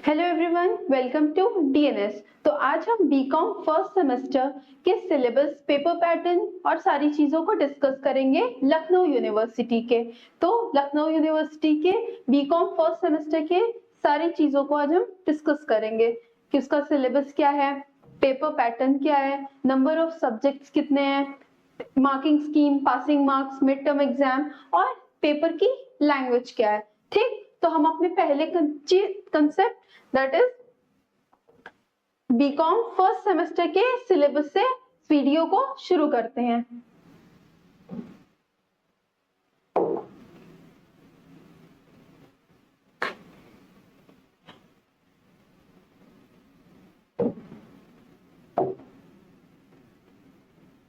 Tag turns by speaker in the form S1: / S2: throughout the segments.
S1: Hello everyone, welcome to DNS. तो आज हम बीकॉम फर्स्ट सेमेस्टर के सिलेबस, पेपर पैटर्न और सारी चीजों को डिस्कस करेंगे लखनऊ यूनिवर्सिटी के। तो लखनऊ यूनिवर्सिटी के बीकॉम फर्स्ट सेमेस्टर के सारी चीजों को आज हम डिस्कस करेंगे कि उसका सिलेबस क्या है, पेपर पैटर्न क्या है, नंबर ऑफ सब्जेक्ट्स कितने हैं, marking scheme, passing marks, mid term exam और पेपर की लैंग्वेज क्या है। ठीक, तो हम अपने पहले concept that is BCom first semester के सिलेबस से वीडियो को शुरू करते हैं।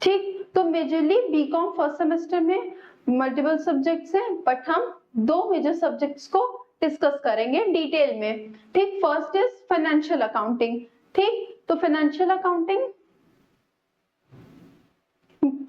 S1: ठीक, तो मेजरली बीकॉम फर्स्ट सेमेस्टर में मल्टीपल सब्जेक्ट्स हैं, बट हम दो मेजर सब्जेक्ट्स को डिस्कस करेंगे डिटेल में। ठीक, फर्स्ट इज फाइनेंशियल अकाउंटिंग। ठीक, तो फाइनेंशियल अकाउंटिंग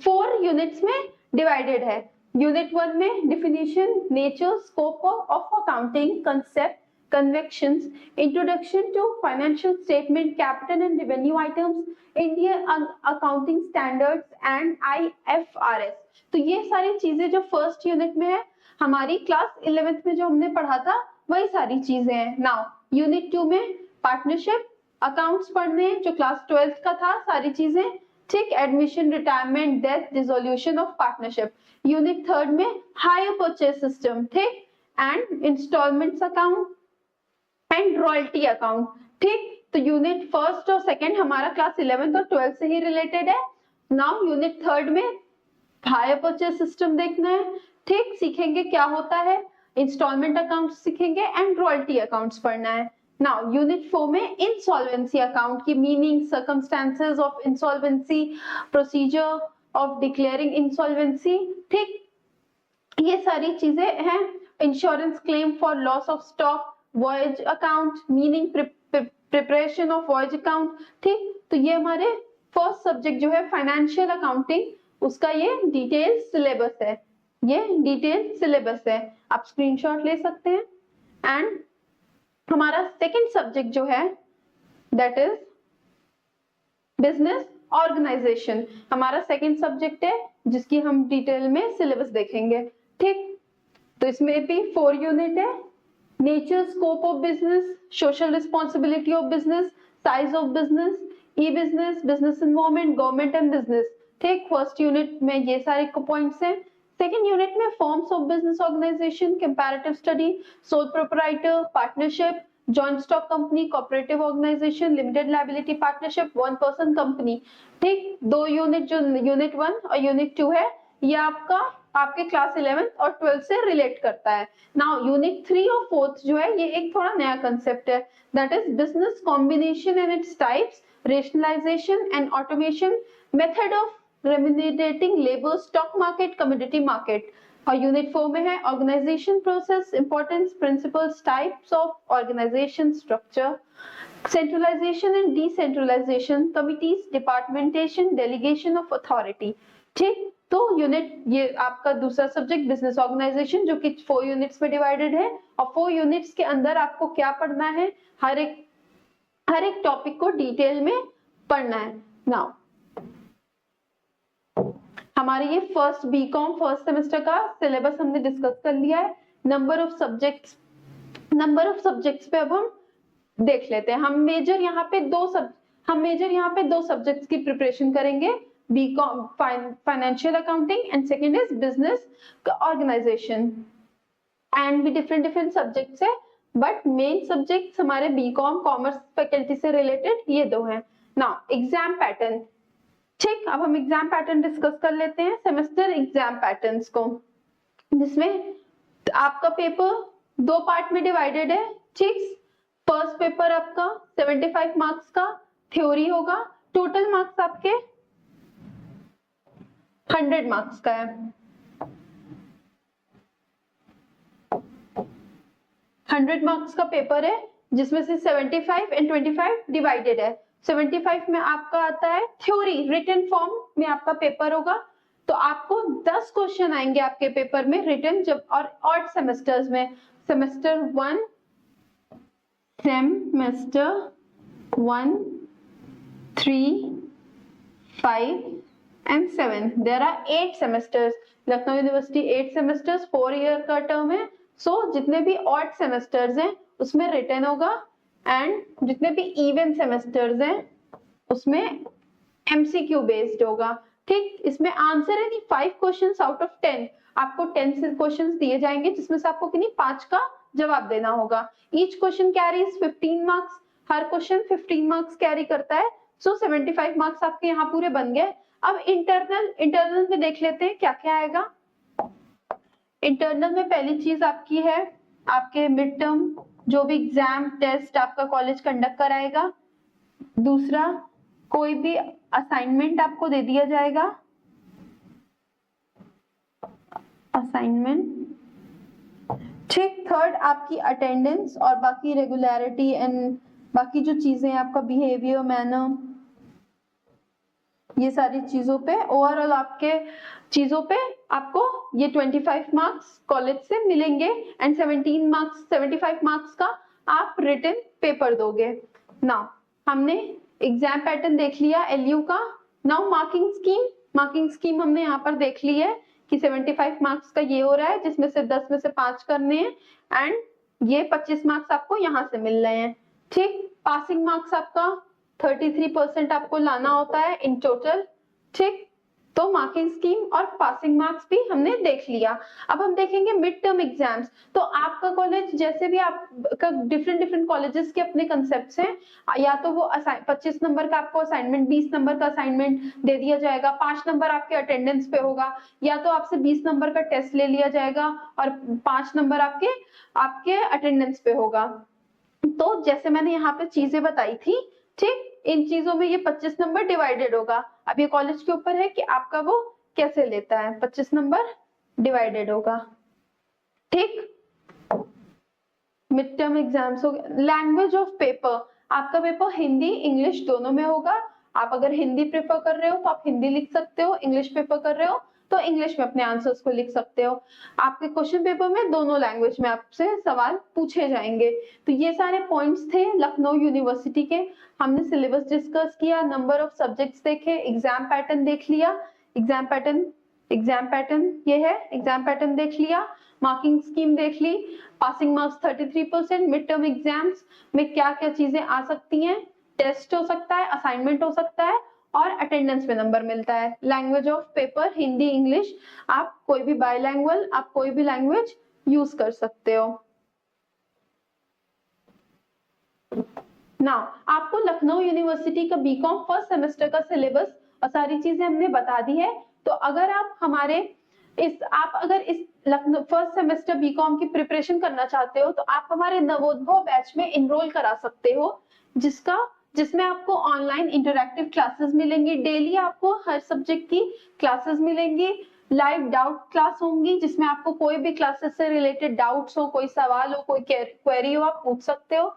S1: 4 यूनिट्स में डिवाइडेड है। यूनिट 1 में definition, nature, scope of accounting, concept, conventions, introduction to financial statement, capital and revenue items, Indian accounting standards and IFRS। तो ये सारी चीजें जो फर्स्ट यूनिट में है, हमारी क्लास 11th में जो हमने पढ़ा था वही सारी चीजें हैं। नाउ यूनिट 2 में पार्टनरशिप अकाउंट्स पढ़ने हैं, जो क्लास 12th का था सारी चीजें। ठीक, admission, retirement, death, dissolution of partnership. Unit 3 में हायर परचेज सिस्टम, ठीक, and instalments account and royalty account. ठीक, तो यूनिट फर्स्ट और सेकंड हमारा क्लास 11th और 12th से ही रिलेटेड है। नाउ यूनिट 3 में हायर परचेज सिस्टम देखना है। ठीक, सीखेंगे क्या होता है, इंस्टॉलमेंट अकाउंट सीखेंगे एंड रॉयल्टी अकाउंट्स पढ़ना है। नाउ यूनिट 4 में इंसॉल्वेंसी अकाउंट की meaning, circumstances of insolvency, procedure of declaring insolvency. ठीक, ये सारी चीजें हैं। Insurance claim for loss of stock, voyage account, meaning, preparation of voyage account. ठीक, तो ये हमारे फर्स्ट सब्जेक्ट जो है फाइनेंशियल अकाउंटिंग, उसका ये डिटेल सिलेबस है। ये डिटेल सिलेबस है, आप स्क्रीनशॉट ले सकते हैं। एंड हमारा सेकंड सब्जेक्ट जो है दैट इज बिजनेस ऑर्गेनाइजेशन। हमारा सेकंड सब्जेक्ट है जिसकी हम डिटेल में सिलेबस देखेंगे। ठीक, तो इसमें भी 4 यूनिट है। Nature, scope of business, social responsibility of business, size of business, e business, business environment, government and business. ठीक, फर्स्ट यूनिट में ये सारे पॉइंट्स हैं। सेकेंड यूनिट में forms of business organisation, comparative study, sole proprietor, partnership, joint stock company, cooperative organisation, limited liability partnership, 1 person company. ठीक, दो unit जो unit 1 और यूनिट 2 है, ये आपके क्लास 11th और 12th से रिलेट करता है। नाउ यूनिट 3 और 4th जो है, ये एक थोड़ा नया कंसेप्ट है, that is business combination and its types, rationalisation and automation, method of remunerating labour, stock market, commodity market. और यूनिट 4 में है organisation process, importance, principles, types of organisation structure, centralisation and decentralisation, committees, departmentation, delegation of authority. ठीक, तो unit ये आपका दूसरा subject business organisation, जो कि 4 यूनिट्स में डिवाइडेड है। और 4 यूनिट्स के अंदर आपको क्या पढ़ना है, हर एक टॉपिक को डिटेल में पढ़ना है। नाउ हमारे ये फर्स्ट बीकॉम फर्स्ट सेमेस्टर का सिलेबस हमने डिस्कस कर लिया है। नंबर ऑफ सब्जेक्ट्स पे अब हम देख लेते हैं। हम मेजर यहाँ पे दो सब्जेक्ट्स की प्रिपरेशन करेंगे, BCom financial accounting and second is business organisation. And भी डिफरेंट सब्जेक्ट्स है, बट मेन सब्जेक्ट्स हमारे बीकॉम कॉमर्स फैकल्टी से रिलेटेड ये दो हैं। Now exam pattern. ठीक, अब हम एग्जाम पैटर्न डिस्कस कर लेते हैं, सेमेस्टर एग्जाम पैटर्न्स को, जिसमें आपका पेपर 2 पार्ट में डिवाइडेड है। ठीक, फर्स्ट पेपर आपका 75 मार्क्स का थ्योरी होगा, टोटल मार्क्स आपके 100 मार्क्स का है। 100 मार्क्स का पेपर है, जिसमें से 75 एंड 25 डिवाइडेड है। 75 में आपका आता है थ्योरी, रिटन फॉर्म में आपका पेपर होगा, तो आपको 10 क्वेश्चन आएंगे आपके पेपर में रिटन, जब और ऑड सेमेस्टर्स में semester 1 semester 1, 3, 5 and 7. There are 8 semesters. Lucknow university 8 semesters, 4 year का टर्म है. So जितने भी odd semesters हैं उसमें written होगा and जितने भी even semesters हैं उसमें MCQ based होगा. ठीक, इसमें आंसर है 5 क्वेश्चंस आउट ऑफ 10. आपको 10 से क्वेश्चंस दिए जाएंगे जिसमें से आपको किन्हीं 5 का जवाब देना होगा. Each question carries 15 marks. हर क्वेश्चन 15 मार्क्स कैरी करता है. सो 75 मार्क्स आपके यहाँ पूरे बन गए. अब इंटरनल में देख लेते हैं क्या क्या आएगा. इंटरनल में पहली चीज आपकी है आपके मिड टर्म जो भी एग्जाम टेस्ट आपका कॉलेज कंडक्ट कराएगा. दूसरा, कोई भी असाइनमेंट आपको दे दिया जाएगा. असाइनमेंट, ठीक. थर्ड, आपकी अटेंडेंस और बाकी रेगुलरिटी एंड बाकी जो चीजें आपका बिहेवियर, मैनर, ये सारी चीजों पे ओवरऑल आपके चीजों पे आपको ये 25 मार्क्स कॉलेज से मिलेंगे एंड 75 मार्क्स का आप रिटन पेपर दोगे. नाउ हमने एग्जाम पैटर्न देख लिया एलयू का. नाउ मार्किंग स्कीम हमने यहाँ पर देख ली है कि 75 मार्क्स का ये हो रहा है जिसमें से 10 में से 5 करने हैं एंड ये 25 मार्क्स आपको यहाँ से मिल रहे हैं. ठीक, पासिंग मार्क्स आपका 33% आपको लाना होता है इन टोटल. ठीक, तो मार्किंग स्कीम और पासिंग मार्क्स भी हमने देख लिया. अब हम देखेंगे मिड टर्म एग्जाम्स. तो आपका कॉलेज जैसे भी आपका डिफरेंट कॉलेजेस के अपने कंसेप्ट्स हैं. या तो वो 25 नंबर का आपको असाइनमेंट, 20 नंबर का असाइनमेंट दे दिया जाएगा, 5 नंबर आपके अटेंडेंस पे होगा, या तो आपसे 20 नंबर का टेस्ट ले लिया जाएगा और 5 नंबर आपके अटेंडेंस पे होगा. तो जैसे मैंने यहाँ पे चीजें बताई थी, ठीक, इन चीजों में ये 25 नंबर डिवाइडेड होगा. अब ये कॉलेज के ऊपर है कि आपका वो कैसे लेता है. 25 नंबर डिवाइडेड होगा. ठीक, मिड टर्म एग्जाम्स हो गए. लैंग्वेज ऑफ पेपर, आपका पेपर हिंदी इंग्लिश दोनों में होगा. आप अगर हिंदी प्रेफर कर रहे हो तो आप हिंदी लिख सकते हो, इंग्लिश प्रेफर कर रहे हो तो इंग्लिश में अपने आंसर्स को लिख सकते हो. आपके क्वेश्चन पेपर में दोनों लैंग्वेज में आपसे सवाल पूछे जाएंगे. तो ये सारे पॉइंट्स थे लखनऊ यूनिवर्सिटी के. हमने सिलेबस डिस्कस किया, नंबर ऑफ सब्जेक्ट्स देखे, एग्जाम पैटर्न देख लिया. एग्जाम पैटर्न ये है, एग्जाम पैटर्न देख लिया, मार्किंग स्कीम देख ली, passing marks 33%. Mid term exams में क्या क्या चीजें आ सकती हैं, टेस्ट हो सकता है, असाइनमेंट हो सकता है और अटेंडेंस पे नंबर मिलता है. Language of paper Hindi English, आप कोई भी बायलैंग्वेज, आप कोई भी लैंग्वेज यूज कर सकते हो. नाउ आपको लखनऊ यूनिवर्सिटी का बीकॉम फर्स्ट सेमेस्टर का सिलेबस और सारी चीजें हमने बता दी है. तो अगर आप अगर इस लखनऊ फर्स्ट सेमेस्टर बीकॉम की प्रिपरेशन करना चाहते हो तो आप हमारे नवोद्भव बैच में इनरोल करा सकते हो, जिसमें आपको ऑनलाइन इंटरैक्टिव क्लासेस मिलेंगी. डेली आपको हर सब्जेक्ट की क्लासेस मिलेंगी. लाइव डाउट क्लास होंगी जिसमें आपको कोई भी क्लासेस से रिलेटेड डाउट्स हो, कोई सवाल हो, कोई क्वेरी हो, आप पूछ सकते हो.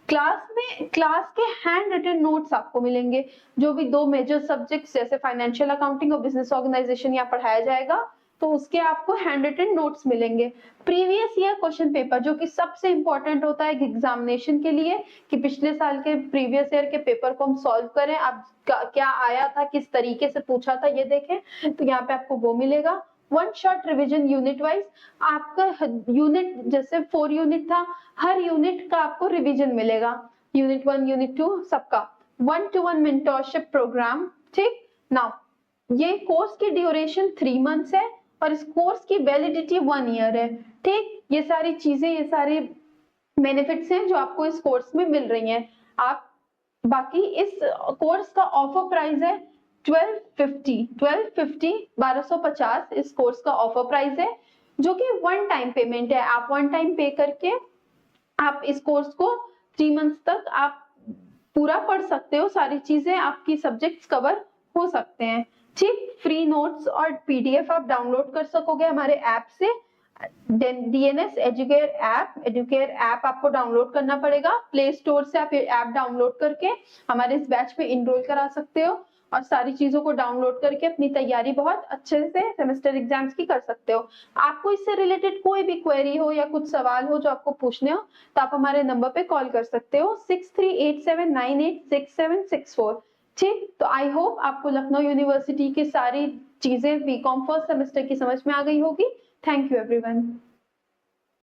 S1: क्लास के हैंड रिटन नोट्स आपको मिलेंगे. जो भी 2 मेजर सब्जेक्ट्स जैसे फाइनेंशियल अकाउंटिंग और बिजनेस ऑर्गेनाइजेशन यहाँ पढ़ाया जाएगा तो उसके आपको हैंड रिटन नोट्स मिलेंगे. प्रीवियस ईयर क्वेश्चन पेपर जो कि सबसे इंपॉर्टेंट होता है एग्जामिनेशन के लिए कि पिछले साल के प्रीवियस ईयर के पेपर को हम सॉल्व करें, अब क्या आया था, किस तरीके से पूछा था, ये देखें. तो यहाँ पे आपको वो मिलेगा. 1 शॉर्ट रिविजन यूनिट वाइज. आपका यूनिट जैसे 4 यूनिट था, हर यूनिट का आपको रिविजन मिलेगा. यूनिट 1 यूनिट 2 सबका 1-to-1 मेंटरशिप प्रोग्राम. ठीक, नाउ ये कोर्स की ड्यूरेशन 3 मंथ्स है और इस कोर्स की वैलिडिटी 1 ईयर है. ठीक, ये सारी चीजें, ये सारे बेनिफिट्स हैं जो आपको इस कोर्स में मिल रही हैं. आप बाकी इस कोर्स का ऑफर प्राइस है 1250 इस कोर्स का ऑफर प्राइस है जो कि 1 टाइम पेमेंट है. आप 1 टाइम पे करके आप इस कोर्स को 3 मंथ्स तक आप पूरा पढ़ सकते हो. सारी चीजें आपकी सब्जेक्ट्स कवर हो सकते हैं. ठीक, फ्री नोट्स और पीडीएफ आप डाउनलोड कर सकोगे हमारे ऐप से. डीएनएस एजुकेयर ऐप आपको डाउनलोड करना पड़ेगा. प्ले स्टोर से आप ऐप डाउनलोड करके हमारे इस बैच में इनरोल करा सकते हो. और सारी चीजों को डाउनलोड करके अपनी तैयारी बहुत अच्छे से सेमेस्टर एग्जाम्स की कर सकते हो। आपको इससे रिलेटेड कोई भी क्वेरी हो या कुछ सवाल हो जो आपको पूछने हो तो आप हमारे नंबर पे कॉल कर सकते हो 6387986764। ठीक, तो आई होप आपको लखनऊ यूनिवर्सिटी की सारी चीजें बीकॉम फर्स्ट सेमेस्टर की समझ में आ गई होगी। Thank you everyone.